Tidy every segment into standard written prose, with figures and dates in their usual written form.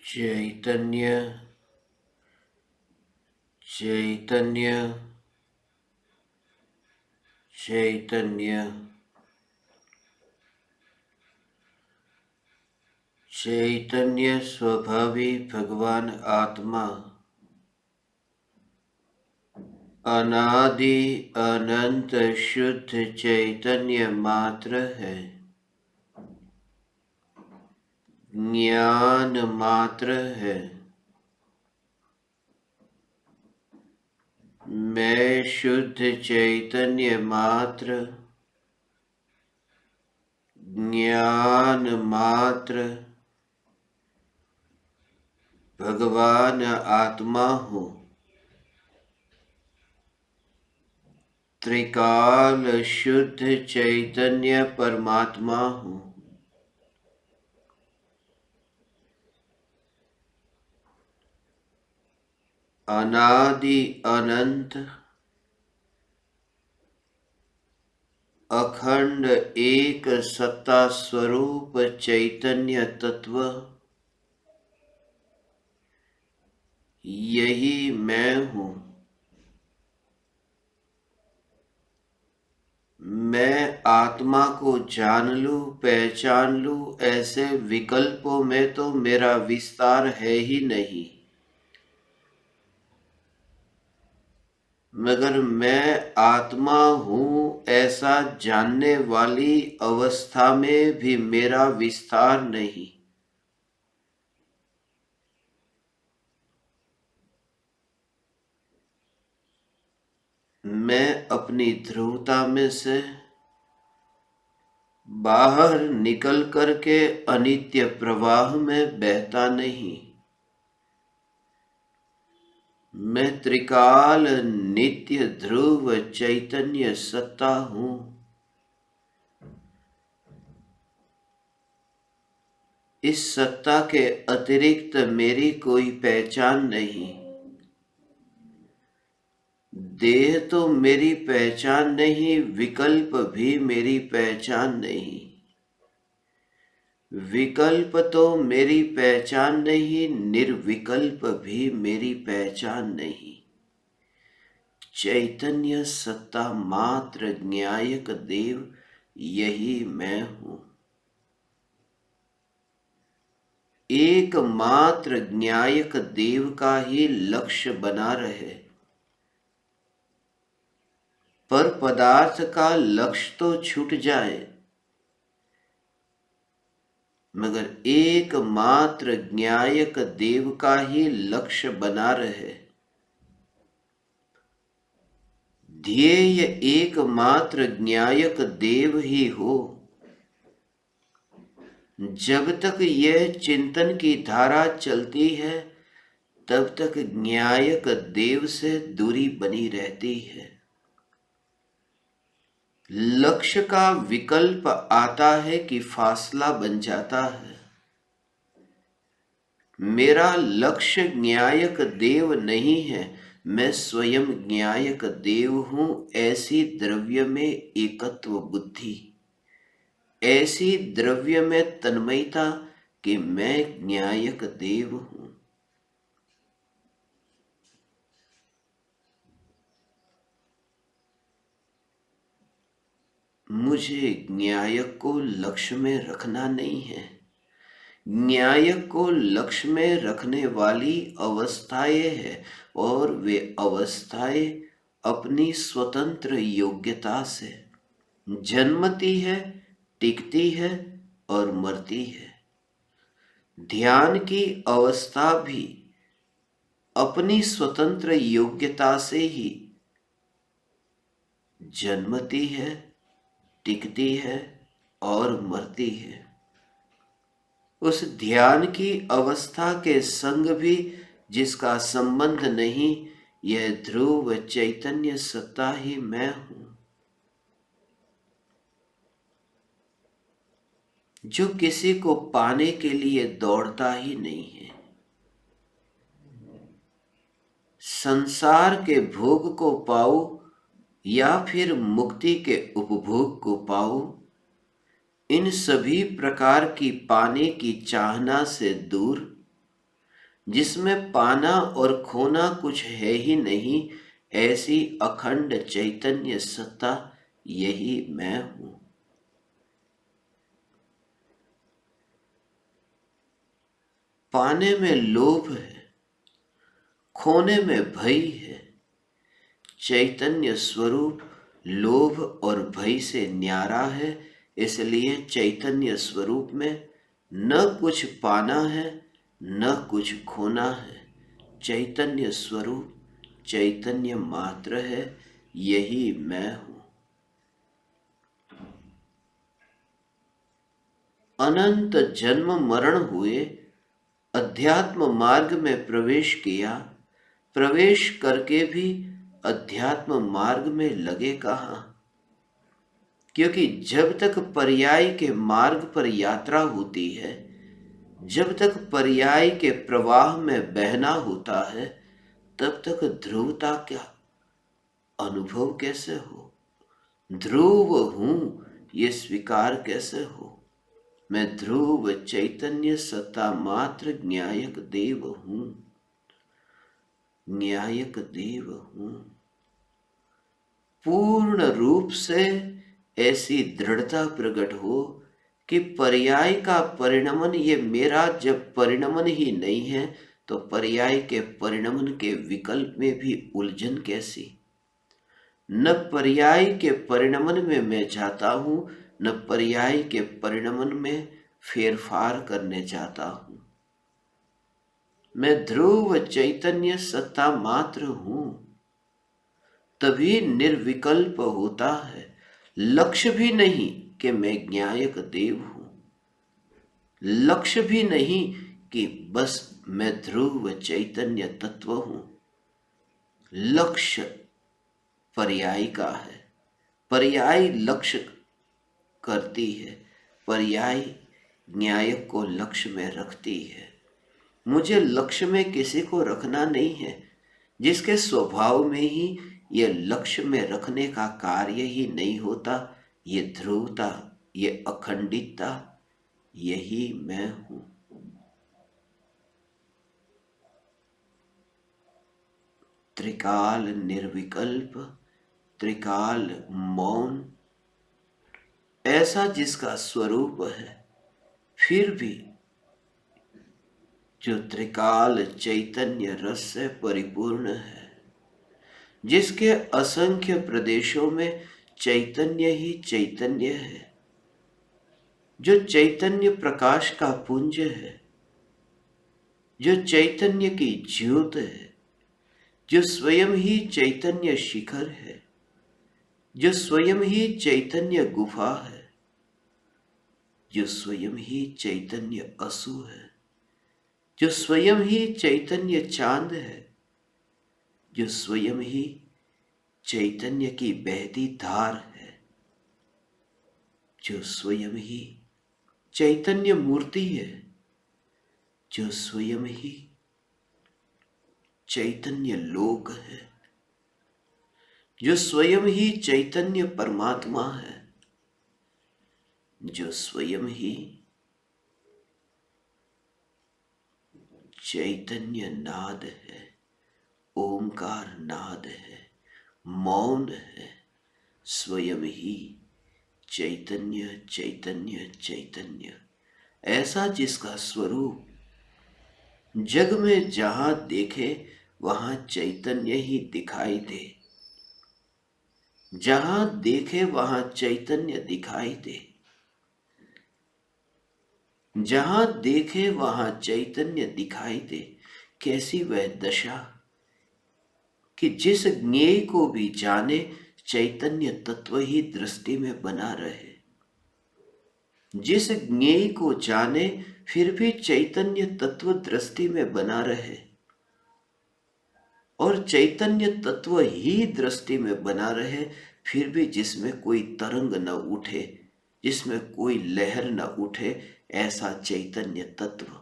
चैतन्य चैतन्य चैतन्य चैतन्य स्वभावी भगवान आत्मा अनादि अनंत शुद्ध चैतन्य मात्र है, ज्ञान मात्र है। मैं शुद्ध चैतन्य मात्र, ज्ञान मात्र भगवान आत्मा हूँ। त्रिकाल शुद्ध चैतन्य परमात्मा हूँ। अनादि अनंत अखंड एक सत्ता स्वरूप चैतन्य तत्व, यही मैं हूँ। मैं आत्मा को जान लूं, पहचान लूं, ऐसे विकल्पों में तो मेरा विस्तार है ही नहीं। मगर मैं आत्मा हूँ ऐसा जानने वाली अवस्था में भी मेरा विस्तार नहीं। मैं अपनी ध्रुवता में से बाहर निकल करके अनित्य प्रवाह में बहता नहीं। मैं त्रिकाल नित्य ध्रुव चैतन्य सत्ता हूँ। इस सत्ता के अतिरिक्त मेरी कोई पहचान नहीं। देह तो मेरी पहचान नहीं, विकल्प भी मेरी पहचान नहीं। विकल्प तो मेरी पहचान नहीं, निर्विकल्प भी मेरी पहचान नहीं। चैतन्य सत्ता मात्र ज्ञायक देव, यही मैं हूँ। एकमात्र ज्ञायक देव का ही लक्ष्य बना रहे। पर पदार्थ का लक्ष्य तो छूट जाए, मगर एकमात्र ज्ञायक देव का ही लक्ष्य बना रहे। ध्येय एकमात्र ज्ञायक देव ही हो। जब तक यह चिंतन की धारा चलती है, तब तक ज्ञायक देव से दूरी बनी रहती है। लक्ष्य का विकल्प आता है कि फासला बन जाता है। मेरा लक्ष्य ज्ञायक देव नहीं है, मैं स्वयं ज्ञायक देव हूं। ऐसी द्रव्य में एकत्व बुद्धि, ऐसी द्रव्य में तन्मयता कि मैं ज्ञायक देव हूं। मुझे न्यायक को लक्ष्य में रखना नहीं है। न्यायक को लक्ष्य में रखने वाली अवस्थाएं हैं, और वे अवस्थाएं अपनी स्वतंत्र योग्यता से जन्मती है, टिकती है और मरती है। ध्यान की अवस्था भी अपनी स्वतंत्र योग्यता से ही जन्मती है, टिकती है और मरती है। उस ध्यान की अवस्था के संग भी जिसका संबंध नहीं, यह ध्रुव चैतन्य सत्ता ही मैं हूं, जो किसी को पाने के लिए दौड़ता ही नहीं है। संसार के भोग को पाओ या फिर मुक्ति के उपभोग को पाओ, इन सभी प्रकार की पाने की चाहना से दूर जिसमें पाना और खोना कुछ है ही नहीं, ऐसी अखंड चैतन्य सत्ता यही मैं हूं। पाने में लोभ है, खोने में भय है। चैतन्य स्वरूप लोभ और भय से न्यारा है, इसलिए चैतन्य स्वरूप में न कुछ पाना है न कुछ खोना है। चैतन्य स्वरूप चैतन्य मात्र है, यही मैं हूं। अनंत जन्म मरण हुए, अध्यात्म मार्ग में प्रवेश किया, प्रवेश करके भी अध्यात्म मार्ग में लगे कहाँ? क्योंकि जब तक पर्याय के मार्ग पर यात्रा होती है, जब तक पर्याय के प्रवाह में बहना होता है, तब तक ध्रुवता क्या अनुभव कैसे हो? ध्रुव हूं ये स्वीकार कैसे हो? मैं ध्रुव चैतन्य सत्ता मात्र न्यायक देव हूं, न्यायक देव हूं। पूर्ण रूप से ऐसी दृढ़ता प्रकट हो कि पर्याय का परिणमन ये मेरा जब परिणमन ही नहीं है, तो पर्याय के परिणमन के विकल्प में भी उलझन कैसी? न पर्याय के परिणमन में मैं जाता हूं, न पर्याय के परिणमन में फेरफार करने जाता हूं। मैं ध्रुव चैतन्य सत्ता मात्र हूं, तभी निर्विकल्प होता है। लक्ष्य भी नहीं कि मैं ज्ञायक देव हूं, लक्ष्य भी नहीं कि बस मैं ध्रुव चैतन्य तत्व हूं। लक्ष्य पर्याय का है, पर्याय लक्ष्य करती है, पर्याय न्यायक को लक्ष्य में रखती है। मुझे लक्ष्य में किसी को रखना नहीं है, जिसके स्वभाव में ही ये लक्ष्य में रखने का कार्य ही नहीं होता। ये ध्रुवता, ये अखंडितता, यही मैं हूं। त्रिकाल निर्विकल्प, त्रिकाल मौन, ऐसा जिसका स्वरूप है, फिर भी जो त्रिकाल चैतन्य रस से परिपूर्ण है, जिसके असंख्य प्रदेशों में चैतन्य ही चैतन्य है, जो चैतन्य प्रकाश का पुंज है, जो चैतन्य की ज्योत है, जो स्वयं ही चैतन्य शिखर है, जो स्वयं ही चैतन्य गुफा है, जो स्वयं ही चैतन्य असु है, जो स्वयं ही चैतन्य चांद है, जो स्वयं ही चैतन्य की बहती धार है, जो स्वयं ही चैतन्य मूर्ति है, जो स्वयं ही चैतन्य लोक है, जो स्वयं ही चैतन्य परमात्मा है, जो स्वयं ही चैतन्य नाद है, ओंकार नाद है, मौन है, स्वयं ही चैतन्य चैतन्य चैतन्य, ऐसा जिसका स्वरूप जग में जहां देखे वहां चैतन्य ही दिखाई दे, जहां देखे वहां चैतन्य दिखाई दे, जहां देखे वहां चैतन्य दिखाई दे। कैसी वह दशा कि जिस ज्ञेय को भी जाने चैतन्य तत्व ही दृष्टि में बना रहे, जिस ज्ञेय को जाने फिर भी चैतन्य तत्व दृष्टि में बना रहे, और चैतन्य तत्व ही दृष्टि में बना रहे, फिर भी जिसमें कोई तरंग न उठे, जिसमें कोई लहर न उठे, ऐसा चैतन्य तत्व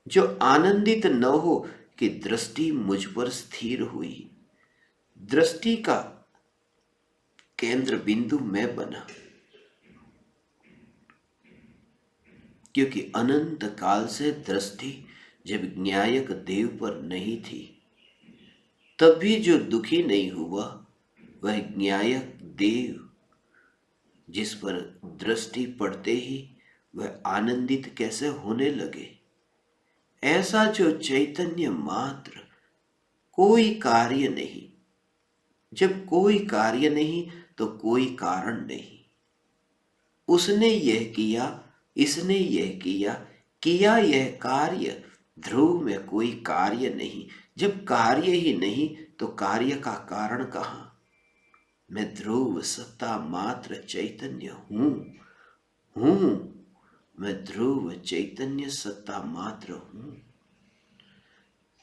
जो आनंदित न हो कि दृष्टि मुझ पर स्थिर हुई, दृष्टि का केंद्र बिंदु मैं बना, क्योंकि अनंत काल से दृष्टि जब न्यायक देव पर नहीं थी, तब भी जो दुखी नहीं हुआ वह न्यायक देव जिस पर दृष्टि पड़ते ही वह आनंदित कैसे होने लगे। ऐसा जो चैतन्य मात्र, कोई कार्य नहीं। जब कोई कार्य नहीं तो कोई कारण नहीं। उसने यह किया, इसने यह किया, किया यह कार्य। ध्रुव में कोई कार्य नहीं। जब कार्य ही नहीं तो कार्य का कारण कहाँ। मैं ध्रुव सत्ता मात्र चैतन्य हूं। मैं ध्रुव चैतन्य सत्ता मात्र हूं।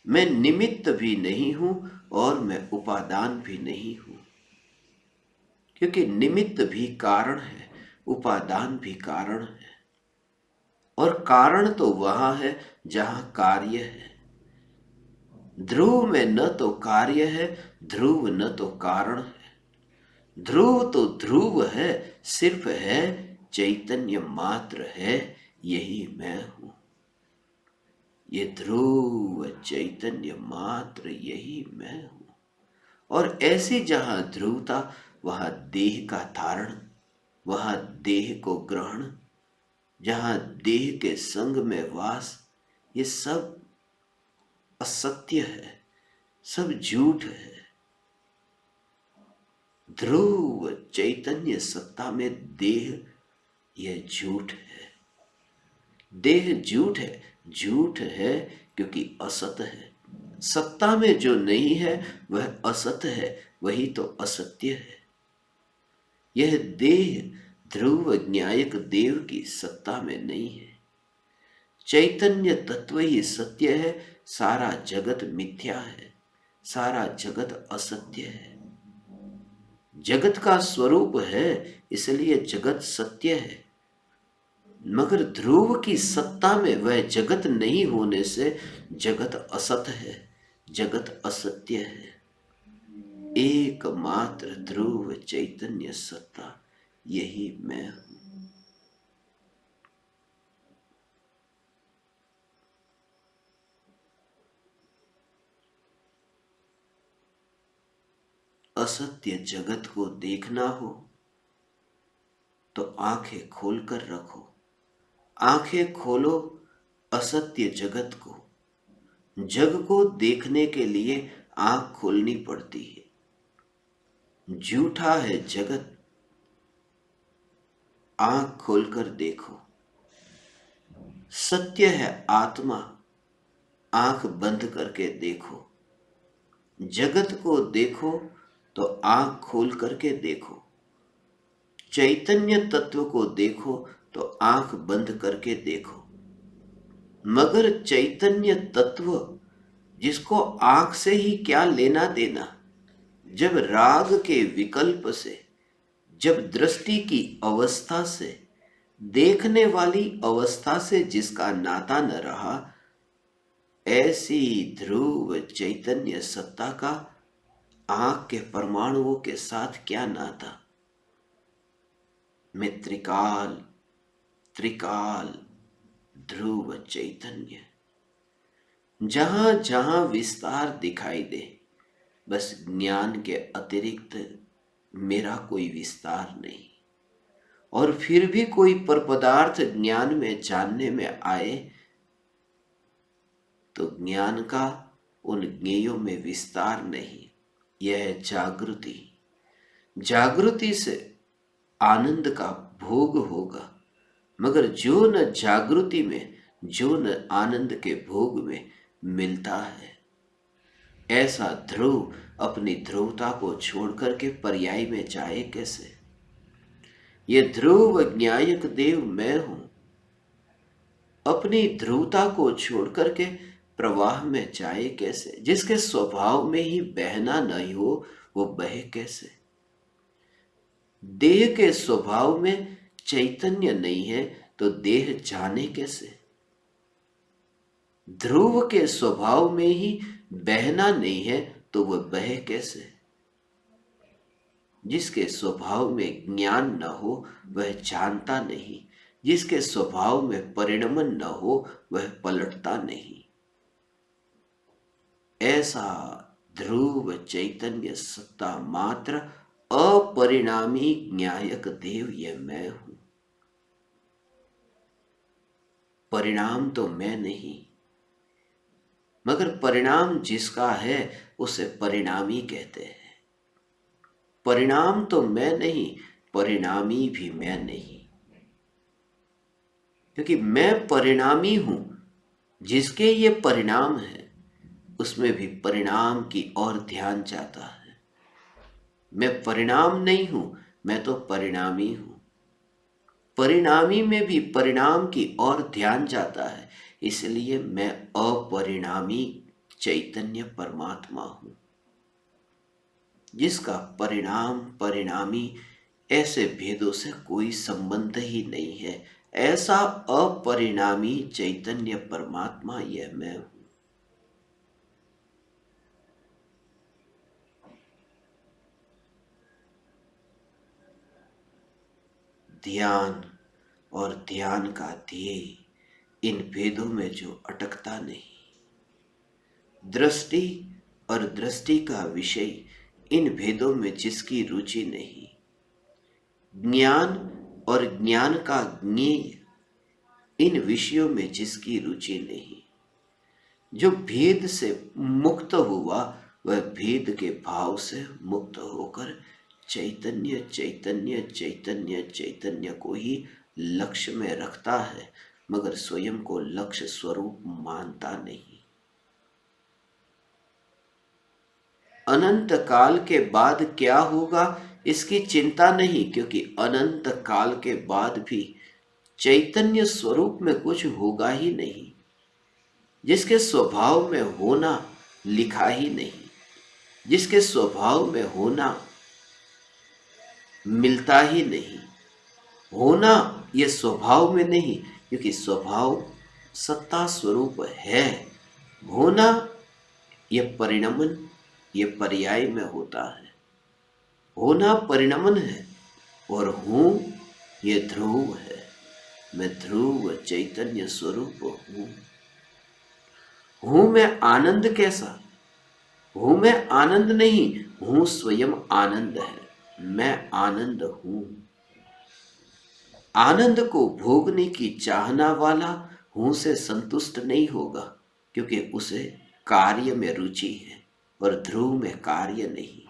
मैं निमित्त भी नहीं हूं और मैं उपादान भी नहीं हूं, क्योंकि निमित्त भी कारण है, उपादान भी कारण है। और कारण तो वहां है जहां कार्य है। ध्रुव में न तो कार्य है, ध्रुव न तो कारण है। ध्रुव तो ध्रुव है, सिर्फ है चैतन्य मात्र है, यही मैं हूं। ये ध्रुव चैतन्य मात्र, यही मैं हूं। और ऐसी जहां ध्रुवता, वहां देह का धारण, वहां देह को ग्रहण, जहां देह के संग में वास, ये सब असत्य है, सब झूठ है। ध्रुव चैतन्य सत्ता में देह, यह झूठ है। देह झूठ है, झूठ है क्योंकि असत है। सत्ता में जो नहीं है वह असत है, वही तो असत्य है। यह देह ध्रुव न्यायक देव की सत्ता में नहीं है। चैतन्य तत्व ही सत्य है, सारा जगत मिथ्या है, सारा जगत असत्य है। जगत का स्वरूप है, इसलिए जगत सत्य है। मगर ध्रुव की सत्ता में वह जगत नहीं होने से जगत असत है, जगत असत्य है। एकमात्र ध्रुव चैतन्य सत्ता, यही मैं हूं। असत्य जगत को देखना हो तो आंखें खोलकर रखो। आंखें खोलो असत्य जगत को। जग को देखने के लिए आंख खोलनी पड़ती है। झूठा है जगत, आंख खोलकर देखो। सत्य है आत्मा, आंख बंद करके देखो। जगत को देखो तो आंख खोल करके देखो। चैतन्य तत्व को देखो तो आंख बंद करके देखो। मगर चैतन्य तत्व जिसको आंख से ही क्या लेना देना, जब राग के विकल्प से, जब दृष्टि की अवस्था से, देखने वाली अवस्था से जिसका नाता न रहा, ऐसी ध्रुव चैतन्य सत्ता का आंख के परमाणुओं के साथ क्या नाता। मैं त्रिकाल, त्रिकाल ध्रुव चैतन्य। जहां जहां विस्तार दिखाई दे, बस ज्ञान के अतिरिक्त मेरा कोई विस्तार नहीं। और फिर भी कोई पर पदार्थ ज्ञान में जानने में आए तो ज्ञान का उन ज्ञेयों में विस्तार नहीं। यह जागृति, जागृति से आनंद का भोग होगा। मगर जो न जागृति में, जो न आनंद के भोग में मिलता है, ऐसा ध्रुव अपनी ध्रुवता को छोड़कर के पर्याय में जाए कैसे। ये ध्रुव न्यायक देव मैं हूं। अपनी ध्रुवता को छोड़कर के प्रवाह में जाए कैसे। जिसके स्वभाव में ही बहना नहीं हो, वो बहे कैसे। देह के स्वभाव में चैतन्य नहीं है तो देह जाने कैसे। ध्रुव के स्वभाव में ही बहना नहीं है तो वह बहे कैसे। जिसके स्वभाव में ज्ञान न हो वह जानता नहीं, जिसके स्वभाव में परिणमन न हो वह पलटता नहीं। ऐसा ध्रुव चैतन्य सत्ता मात्र अपरिणामी ज्ञायक देव ये मैं हूं। परिणाम तो मैं नहीं, मगर परिणाम जिसका है उसे परिणामी कहते हैं। परिणाम तो मैं नहीं, परिणामी भी मैं नहीं, क्योंकि मैं परिणामी हूं। जिसके ये परिणाम है उसमें भी परिणाम की ओर ध्यान जाता है। मैं परिणाम नहीं हूं, मैं तो परिणामी हूं। परिणामी में भी परिणाम की ओर ध्यान जाता है, इसलिए मैं अपरिणामी चैतन्य परमात्मा हूं, जिसका परिणाम परिणामी ऐसे भेदों से कोई संबंध ही नहीं है। ऐसा अपरिणामी चैतन्य परमात्मा यह मैं हूं। ध्यान और ध्यान का ध्येय इन भेदों में जो अटकता नहीं, दृष्टि और दृष्टि का विषय इन भेदों में जिसकी रुचि नहीं, ज्ञान और ज्ञान का ज्ञेय इन विषयों में जिसकी रुचि नहीं, जो भेद से मुक्त हुआ वह भेद के भाव से मुक्त होकर चैतन्य चैतन्य चैतन्य चैतन्य को ही लक्ष्य में रखता है, मगर स्वयं को लक्ष्य स्वरूप मानता नहीं। अनंत काल के बाद क्या होगा इसकी चिंता नहीं, क्योंकि अनंत काल के बाद भी चैतन्य स्वरूप में कुछ होगा ही नहीं। जिसके स्वभाव में होना लिखा ही नहीं, जिसके स्वभाव में होना मिलता ही नहीं। होना ये स्वभाव में नहीं, क्योंकि स्वभाव सत्ता स्वरूप है। होना ये परिणमन, ये पर्याय में होता है। होना परिणमन है और हूं ये ध्रुव है। मैं ध्रुव चैतन्य स्वरूप हूं। हूं मैं आनंद कैसा? हूं मैं आनंद नहीं, हूं स्वयं आनंद है। मैं आनंद हूं। आनंद को भोगने की चाहना वाला हूं से संतुष्ट नहीं होगा, क्योंकि उसे कार्य में रुचि है और ध्रुव में कार्य नहीं।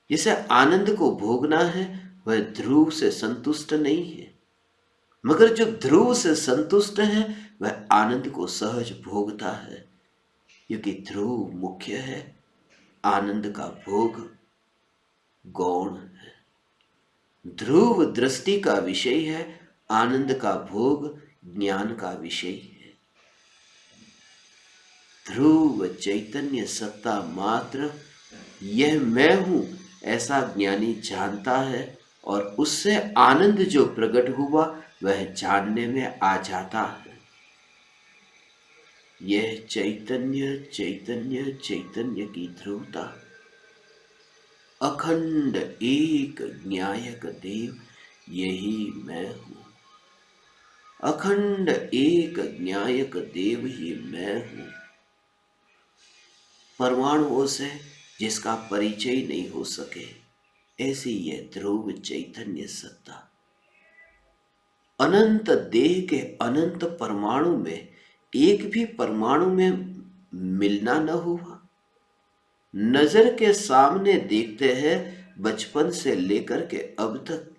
जिसे आनंद को भोगना है वह ध्रुव से संतुष्ट नहीं है, मगर जो ध्रुव से संतुष्ट है वह आनंद को सहज भोगता है, क्योंकि ध्रुव मुख्य है, आनंद का भोग गौण है। ध्रुव दृष्टि का विषय है, आनंद का भोग ज्ञान का विषय है। ध्रुव चैतन्य सत्ता मात्र यह मैं हूं ऐसा ज्ञानी जानता है, और उससे आनंद जो प्रकट हुआ वह जानने में आ जाता है। यह चैतन्य चैतन्य चैतन्य की ध्रुवता, अखंड एक न्यायक देव यही मैं हूं। अखंड एक न्यायक देव ही मैं हूं। परमाणुओं से जिसका परिचय नहीं हो सके, ऐसी यह ध्रुव चैतन्य सत्ता। अनंत देह के अनंत परमाणु में एक भी परमाणु में मिलना न हुआ। नजर के सामने देखते हैं, बचपन से लेकर के अब तक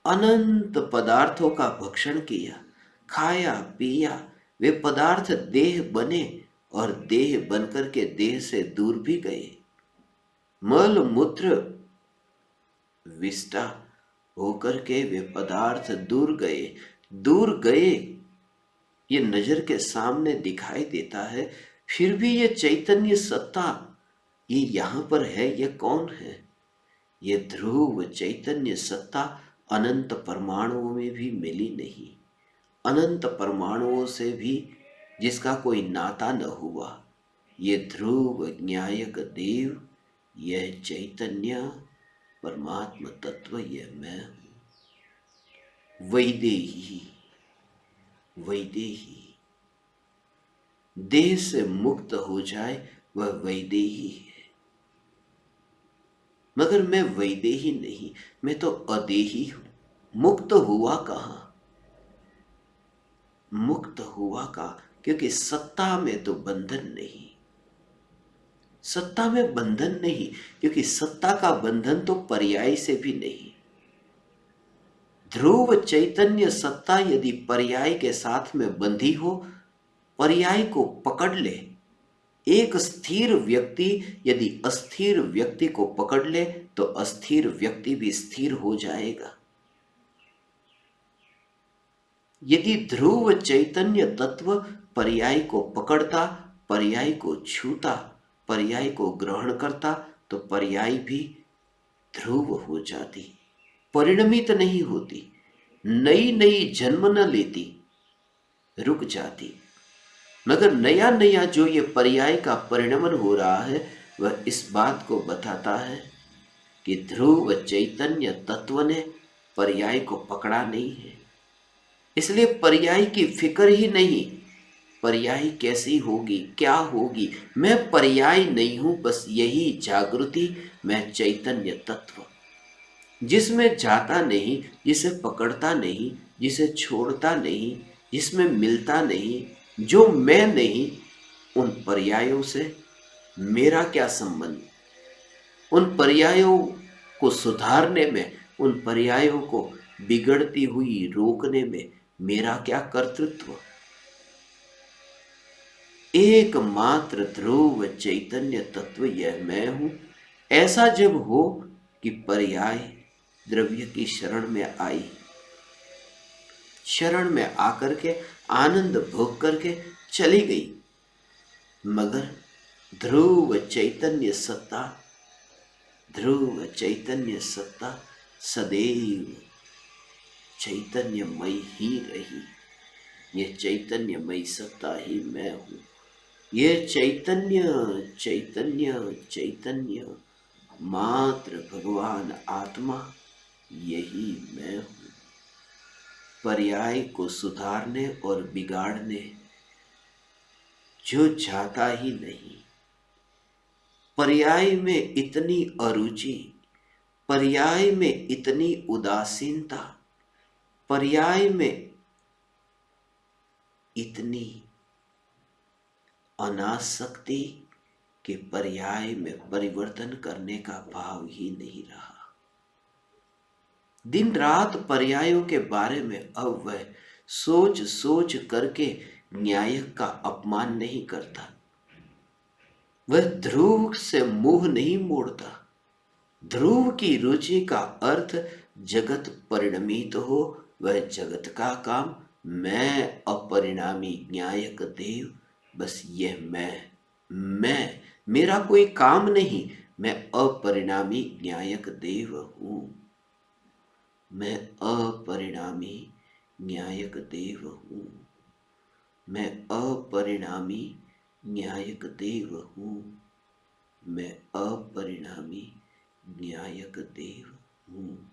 अनंत पदार्थों का भक्षण किया, खाया पिया, वे पदार्थ देह बने और देह बनकर के देह से दूर भी गए। मल मूत्र विष्टा होकर के वे पदार्थ दूर गए। दूर गए ये नजर के सामने दिखाई देता है, फिर भी ये चैतन्य सत्ता ये यहां पर है। ये कौन है? ये ध्रुव चैतन्य सत्ता अनंत परमाणुओं में भी मिली नहीं। अनंत परमाणुओं से भी जिसका कोई नाता न हुआ, ये ध्रुव न्यायक देव, यह चैतन्य परमात्मा तत्व यह मैं हूं। वैदेही वैदेही देह से मुक्त हो जाए वह वैदेही है। मगर मैं वैदेही नहीं, मैं तो अदेही हूं। मुक्त हुआ कहां? मुक्त हुआ का, क्योंकि सत्ता में तो बंधन नहीं। सत्ता में बंधन नहीं, क्योंकि सत्ता का बंधन तो पर्याय से भी नहीं। ध्रुव चैतन्य सत्ता यदि पर्याय के साथ में बंधी हो, पर्याय को पकड़ ले। एक स्थिर व्यक्ति यदि अस्थिर व्यक्ति को पकड़ ले तो अस्थिर व्यक्ति भी स्थिर हो जाएगा। यदि ध्रुव चैतन्य तत्व पर्याय को पकड़ता, पर्याय को छूता, पर्याय को ग्रहण करता, तो पर्याय भी ध्रुव हो जाती, परिणमित नहीं होती, नई नई जन्म न लेती, रुक जाती। मगर नया नया जो ये पर्याय का परिणमन हो रहा है, वह इस बात को बताता है कि ध्रुव चैतन्य तत्व ने पर्याय को पकड़ा नहीं है। इसलिए पर्याय की फिक्र ही नहीं, पर्याय कैसी होगी, क्या होगी। मैं पर्याय नहीं हूं, बस यही जागृति, मैं चैतन्य तत्व, जिसमें जाता नहीं, जिसे पकड़ता नहीं, जिसे छोड़ता नहीं, जिसमें मिलता नहीं, जो मैं नहीं, उन पर्यायों से मेरा क्या संबंध? उन पर्यायों को सुधारने में, उन पर्यायों को बिगड़ती हुई रोकने में मेरा क्या कर्तृत्व? एकमात्र ध्रुव चैतन्य तत्व यह मैं हूं। ऐसा जब हो कि पर्याय द्रव्य की शरण में आई, शरण में आकर के आनंद भोग करके चली गई, मगर ध्रुव चैतन्य सत्ता, ध्रुव चैतन्य सत्ता सदैव चैतन्यमयी ही रही। यह चैतन्यमयी सत्ता ही मैं हूं। यह चैतन्य चैतन्य चैतन्य मात्र भगवान आत्मा, यही मैं हूं। पर्याय को सुधारने और बिगाड़ने जो जाता ही नहीं, पर्याय में इतनी अरुचि, पर्याय में इतनी उदासीनता, पर्याय में इतनी अनासक्ति कि पर्याय में परिवर्तन करने का भाव ही नहीं रहा। दिन रात पर्यायों के बारे में अब वह सोच सोच करके न्यायक का अपमान नहीं करता। वह ध्रुव से मुंह नहीं मोड़ता। ध्रुव की रुचि का अर्थ जगत परिणमित हो, वह जगत का काम। मैं अपरिणामी न्यायक देव, बस यह मैं, मेरा कोई काम नहीं, मैं अपरिणामी न्यायक देव हूं। मैं अपरिणामी न्यायक देव हूं। मैं अपरिणामी न्यायक देव हूं। मैं अपरिणामी न्यायक देव हूं।